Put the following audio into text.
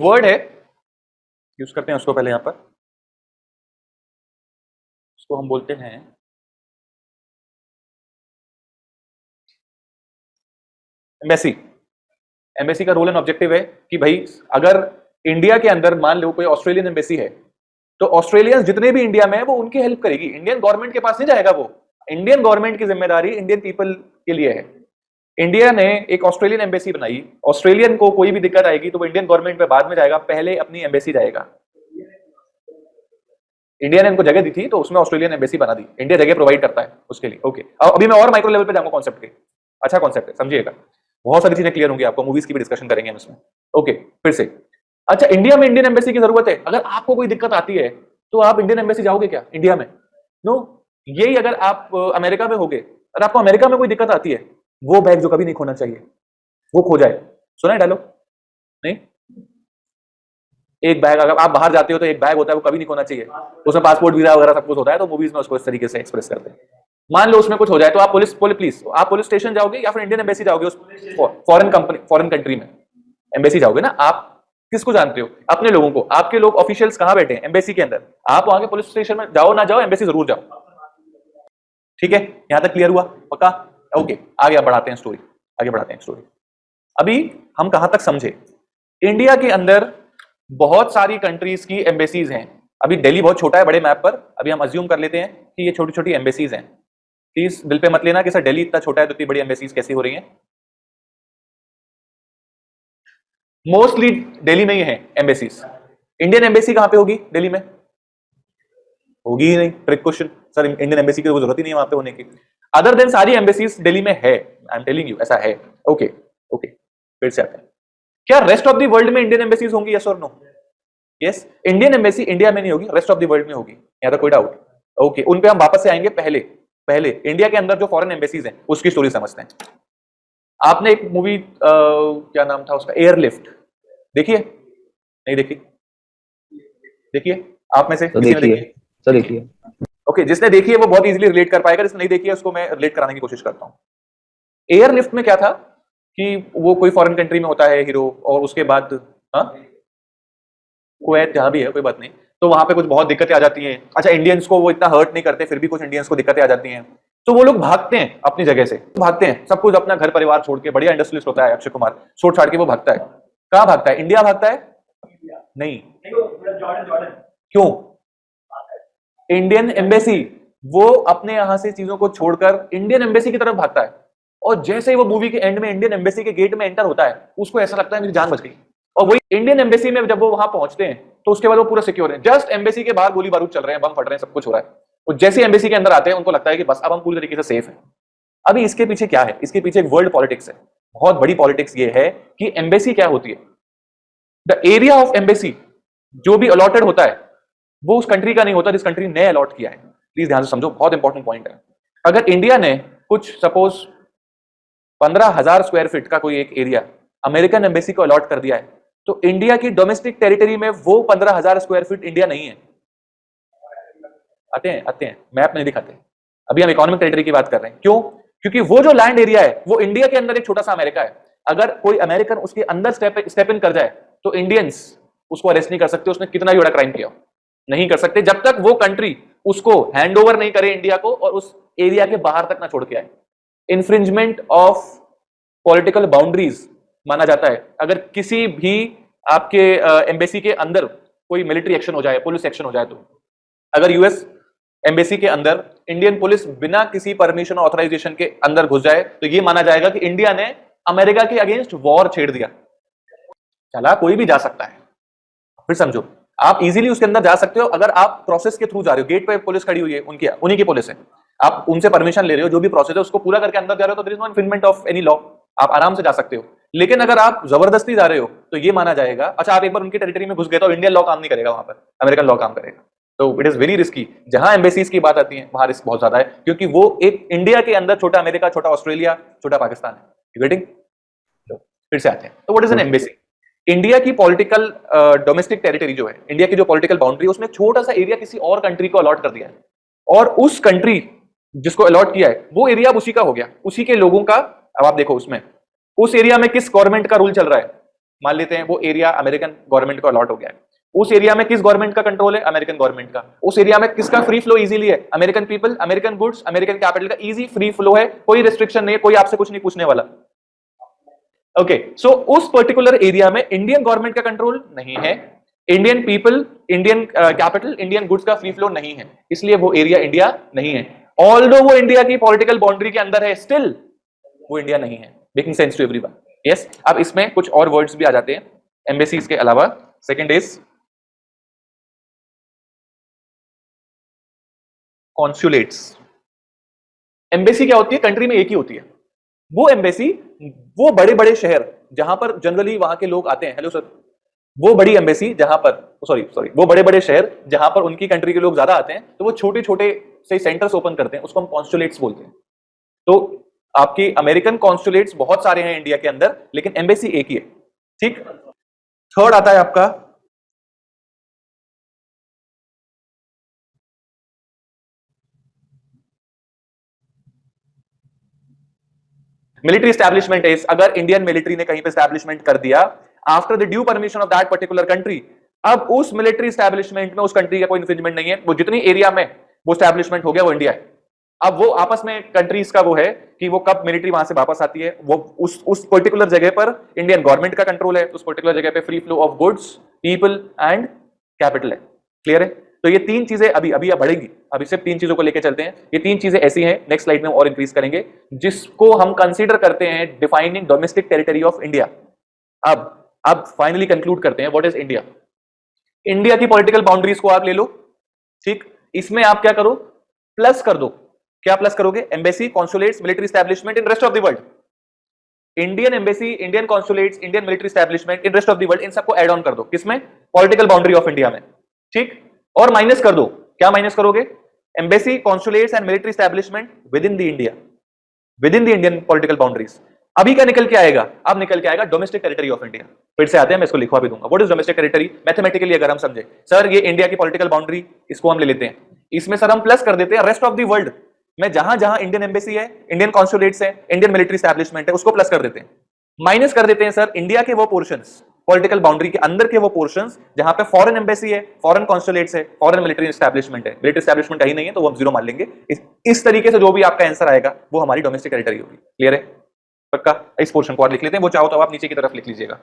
Word है, use करते हैं उसको पहले, यहां पर उसको हम बोलते हैं एम्बेसी। एम्बेसी का रोल एंड ऑब्जेक्टिव है कि भाई अगर इंडिया के अंदर मान लो कोई ऑस्ट्रेलियन एम्बेसी है, तो ऑस्ट्रेलियंस जितने भी इंडिया में है वो उनकी हेल्प करेगी, इंडियन गवर्नमेंट के पास नहीं जाएगा वो। इंडियन गवर्नमेंट की जिम्मेदारी इंडियन पीपल के लिए है। इंडिया ने एक ऑस्ट्रेलियन एम्बेसी बनाई, ऑस्ट्रेलियन को कोई भी दिक्कत आएगी तो वो इंडियन गवर्नमेंट में बाद में जाएगा, पहले अपनी एम्बेसी जाएगा। इंडिया ने इनको जगह दी थी तो उसमें ऑस्ट्रेलियन एम्बेसी बना दी, इंडिया जगह प्रोवाइड करता है उसके लिए। ओके, अभी मैं और माइक्रो लेवल पे जाऊंगा कॉन्सेप्ट के। अच्छा कॉन्सेप्ट है, समझिएगा, बहुत सारी चीजें क्लियर होंगी आपको, मूवीज की भी डिस्कशन करेंगे हम इसमें। ओके, फिर से अच्छा, इंडिया में इंडियन एम्बेसी की जरूरत है। अगर आपको कोई दिक्कत आती है तो आप इंडियन एम्बेसी जाओगे क्या इंडिया में? नो। यही अगर आप अमेरिका में होगे, अगर आपको अमेरिका में कोई दिक्कत आती है, वो बैग जो कभी नहीं खोना चाहिए, वो खो जाए। सुना है डायलॉग? नहीं? एक बैग, अगर आप बाहर जाते हो तो एक बैग होता है, वो कभी नहीं खोना चाहिए, उसमें पासपोर्ट वीजा वगैरह सब कुछ होता है, तो मूवीज में उसको इस तरीके से एक्सप्रेस करते हैं। मान लो उसमें कुछ हो जाए तो आप आप पुलिस स्टेशन जाओगे या फिर इंडियन एम्बेसी जाओगे, उस फॉरेन कंट्री में एम्बेसी जाओगे ना आप। किसको जानते हो? अपने लोगों को। आपके लोग ऑफिशियल्स कहां बैठे हैं? एम्बेसी के अंदर। आप वहां के पुलिस स्टेशन में जाओ ना जाओ, एम्बेसी जरूर जाओ। ठीक है, यहां तक क्लियर हुआ? पक्का? ओके, आगे बढ़ाते हैं स्टोरी, आगे बढ़ाते हैं स्टोरी। अभी हम कहां तक समझे? इंडिया के अंदर बहुत सारी कंट्रीज की एम्बेसीज हैं। अभी दिल्ली बहुत छोटा है बड़े मैप पर, अभी हम अज्यूम कर लेते हैं कि ये छोटी छोटी एम्बेसीज हैं। प्लीज दिल पे मत लेना कि सर दिल्ली इतना छोटा है तो इतनी बड़ी एम्बेसीज कैसी हो रही हैं। मोस्टली दिल्ली में ही है एम्बेसीज। इंडियन एम्बेसी कहां पे होगी दिल्ली में? होगी ही नहीं। Trick question, sir Indian embassy की कोई जरूरत ही नहीं है वहां पे होने की। अदर देन सारी एम्बेसीज दिल्ली में है, आई एम टेलिंग यू, ऐसा है। ओके ओके, फिर से आते हैं। क्या रेस्ट ऑफ द वर्ल्ड में इंडियन एम्बेसीज होंगी? यस और no? Yes, Indian embassy India में नहीं होगी, रेस्ट ऑफ द वर्ल्ड में होगी, यहां तो कोई डाउट? ओके, उन पे हम वापस से आएंगे। पहले पहले इंडिया के अंदर जो फॉरेन एम्बेसीज हैं उसकी स्टोरी समझते हैं। आपने एक मूवी क्या नाम था उसका, एयरलिफ्ट, देखिए? नहीं देखी? देखिए आप में से तो किसी ने देखिए, देखी? तो देखिए। ओके, जिसने देखी है वो बहुत इजीली रिलेट कर पाएगा, जिसने नहीं देखी है उसको मैं रिलेट कराने की कोशिश करता हूं। एयरलिफ्ट में क्या था कि वो कोई फॉरेन कंट्री में होता है हीरो, और उसके बाद कुवैत, जहां भी है कोई बात नहीं, तो वहां पे कुछ बहुत दिक्कतें आ जाती हैं। अच्छा, इंडियंस को वो इतना हर्ट नहीं करते, फिर भी कुछ इंडियंस को दिक्कतें आ जाती हैं, तो वो लोग भागते हैं अपनी जगह से, भागते हैं सब कुछ अपना घर परिवार छोड़ के। बढ़िया इंडस्ट्रियलिस्ट होता है अक्षय कुमार, छोड़ छाड़ के वो भागता है। कहां भागता है? इंडिया भागता है? नहीं। क्यों? इंडियन एम्बेसी, वो अपने यहां से चीजों को छोड़कर इंडियन एम्बेसी की तरफ भागता है। और जैसे ही वो मूवी के एंड में इंडियन एम्बेसी के गेट में एंटर होता है, उसको ऐसा लगता है मेरी जान बच गई। और वही इंडियन एम्बेसी में जब वो वहां पहुंचते हैं तो उसके बाद वो पूरा सिक्योर है, जस्ट एम्बेसी के बाहर गोली बारूद चल रहे हैं, बम फट रहे हैं, सब कुछ हो रहा है, वो जैसे एम्बेसी के अंदर आते हैं उनको लगता है कि बस अब हम पूरी तरीके से सेफ है। अभी इसके पीछे क्या है? इसके पीछे एक वर्ल्ड पॉलिटिक्स है, बहुत बड़ी पॉलिटिक्स ये है कि एम्बेसी क्या होती है। द एरिया ऑफ एम्बेसी जो भी अलॉटेड होता है वो उस कंट्री का नहीं होता जिस कंट्री ने अलॉट किया है। प्लीज ध्यान से समझो, बहुत इंपॉर्टेंट पॉइंट है। अगर इंडिया ने कुछ सपोज 15,000 स्क्वायर फीट का कोई एक एरिया अमेरिकन एम्बेसी को अलॉट कर दिया है, तो इंडिया की डोमेस्टिक टेरिटरी में वो 15,000 स्क्वायर फीट इंडिया नहीं है। आते हैं, मैप नहीं दिखाते। अभी हम इकोनॉमिक टेरिटरी की बात कर रहे हैं। क्यों? क्योंकि वो जो लैंड एरिया है वो इंडिया के अंदर एक छोटा सा अमेरिका है। अगर कोई अमेरिकन उसके अंदर स्टेप इन कर जाए तो इंडियंस उसको अरेस्ट नहीं कर सकते, उसने कितना भी बड़ा क्राइम किया, नहीं कर सकते, जब तक वो कंट्री उसको हैंड ओवर नहीं करे इंडिया को और उस एरिया के बाहर तक ना छोड़ के आए। इन्फ्रिंजमेंट ऑफ पॉलिटिकल बाउंड्रीज माना जाता है अगर किसी भी आपके एम्बेसी के अंदर कोई मिलिट्री एक्शन हो जाए, पुलिस एक्शन हो जाए। तो अगर यूएस एम्बेसी के अंदर इंडियन पुलिस बिना किसी परमिशन और ऑथराइजेशन के अंदर घुस जाए तो यह माना जाएगा कि इंडिया ने अमेरिका के अगेंस्ट वॉर छेड़ दिया। चला कोई भी जा सकता है, फिर समझो, आप इजीली उसके अंदर जा सकते हो अगर आप प्रोसेस के थ्रू जा रहे हो। गेट पे पुलिस खड़ी हुई है, उन्हीं की पुलिस है, आप उनसे परमिशन ले रहे हो, जो भी प्रोसेस है उसको पूरा करके अंदर जा रहे हो तो there is no infringement of any law, आप आराम से जा सकते हो। लेकिन अगर आप जबरदस्ती जा रहे हो तो ये माना जाएगा, अच्छा आप एक बार उनकी टेरिटरी में घुस गए तो इंडियन लॉ काम नहीं करेगा, वहां पर अमेरिकन लॉ काम करेगा। तो इट इज वेरी रिस्की। जहां एम्बेसीज की बात आती है वहां रिस्क बहुत ज्यादा है, क्योंकि वो एक इंडिया के अंदर छोटा अमेरिका, छोटा ऑस्ट्रेलिया, छोटा पाकिस्तान है। गेटिंग? फिर से आते हैं, तो what is an embassy? India की पॉलिटिकल डोमेस्टिक टेरिटरी जो है, इंडिया की जो पॉलिटिकल बाउंड्री, उसने छोटा सा एरिया किसी और कंट्री को अलॉट कर दिया है, और उस कंट्री जिसको अलॉट किया है वो एरिया उसी का हो गया, उसी के लोगों का। अब आप देखो उसमें उस एरिया में किस गवर्नमेंट का रूल चल रहा है, मान लेते हैं वो एरिया अमेरिकन गवर्नमेंट को अलॉट हो गया है, उस एरिया में किस गवर्नमेंट का कंट्रोल है? अमेरिकन गवर्नमेंट का। उस एरिया में किसका फ्री फ्लो इजीली है? American people, American goods, American capital का इजी फ्री फ्लो है, कोई रिस्ट्रिक्शन नहीं है, कोई आपसे कुछ नहीं पूछने वाला। ओके, सो उस पर्टिकुलर एरिया में इंडियन गवर्नमेंट का कंट्रोल नहीं है, Indian people, Indian capital, Indian goods का फ्री फ्लो नहीं है, इसलिए वो एरिया इंडिया नहीं है। ऑल्दो वो इंडिया की पॉलिटिकल बाउंड्री के अंदर है, स्टिल वो इंडिया नहीं है। Making sense to everyone? Yes. अब इसमें कुछ और वर्ड्स भी आ जाते हैं एम्बेसीज के अलावा। Second is consulates. एम्बेसी क्या होती है? कंट्री में एक ही होती है। वो एम्बेसी वो बड़े बड़े शहर जहां पर जनरली वहां के लोग आते हैं, हेलो सर, वो बड़ी एम्बेसी जहां पर, सॉरी वो बड़े बड़े शहर जहां पर उनकी कंट्री के लोग ज्यादा आते हैं, तो वो छोटे छोटे से सेंटर्स ओपन करते हैं, उसको हम कॉन्सुलेट्स बोलते हैं। तो आपकी अमेरिकन कॉन्सुलेट्स बहुत सारे हैं इंडिया के अंदर, लेकिन एम्बेसी एक ही है। ठीक। थर्ड आता है आपका मिलिट्री स्टैब्लिशमेंट इज, अगर इंडियन मिलिट्री ने कहीं पे स्टैब्लिशमेंट कर दिया after the due permission of that particular country, अब उस मिलिट्री स्टैब्लिशमेंट में उस कंट्री का कोई इन्फ्रिंजमेंट नहीं है, वो जितनी एरिया में वो स्टैब्लिशमेंट हो गया वो इंडिया है। अब वो आपस में कंट्रीज का वो है कि वो कब मिलिट्री वहां से वापस आती है, वो उस पर्टिकुलर जगह पर इंडियन गवर्नमेंट का कंट्रोल है, उस पर्टिकुलर जगह पे free flow of goods, people and capital है। क्लियर है? तो ये तीन चीजें अभी अभी बढ़ेंगी, अभी सिर्फ तीन चीजों को लेकर चलते हैं। ये तीन चीजें ऐसी हैं, नेक्स्ट स्लाइड में और इंक्रीज करेंगे, जिसको हम कंसीडर करते हैं defining domestic territory of India. अब फाइनली कंक्लूड करते हैं व्हाट इज इंडिया। इंडिया की पॉलिटिकल बाउंड्रीज को आप ले लो, ठीक, इसमें आप क्या करो? प्लस कर दो। क्या प्लस करोगे? Embassy, consulates, military establishment in rest of the world. Indian embassy, Indian consulates, Indian military establishment in rest of the world, इन सबको ऐड ऑन कर दो। किसमें? पॉलिटिकल बाउंड्री ऑफ इंडिया में। ठीक। और माइनस कर दो। क्या माइनस करोगे? Embassy, consulates and military establishment with in the India, with in the Indian political boundaries. अभी क्या निकल के आएगा? अब निकल के आएगा डोमेस्टिक टेरिटरी ऑफ इंडिया। फिर से आते हैं, मैं इसको लिखवा भी दूंगा। What is domestic territory? Mathematically अगर हम समझे, सर ये इंडिया की पॉलिटिकल बाउंड्री, इसको हम ले लेते हैं, इसमें सर हम प्लस कर देते हैं रेस्ट ऑफ द वर्ल्ड में, जहां जहां इंडियन एम्बेसी है, इंडियन कॉन्सुलेट्स है, इंडियन मिलिट्री स्टैब्लिशमेंट है, उसको प्लस कर देते हैं। माइनस कर देते हैं सर इंडिया के वो पोर्शंस, पॉलिटिकल बाउंड्री के अंदर के वो पोर्शंस जहां पे फॉरेन एम्बेसी है, फॉरेन कॉन्सुलेट्स है, फॉरेन मिलिट्री स्टैब्लिशमेंट है। मिलिट्री स्टैब्लिशमेंट कहीं नहीं है तो वो हम जीरो मान लेंगे। इस तरीके से जो भी आपका आंसर आएगा वो हमारी डोमेस्टिक टेरिटरी होगी। क्लियर है? पक्का? इस पोर्शन को और लिख लेते हैं, वो चाहो तो आप नीचे की तरफ लिख लीजिएगा।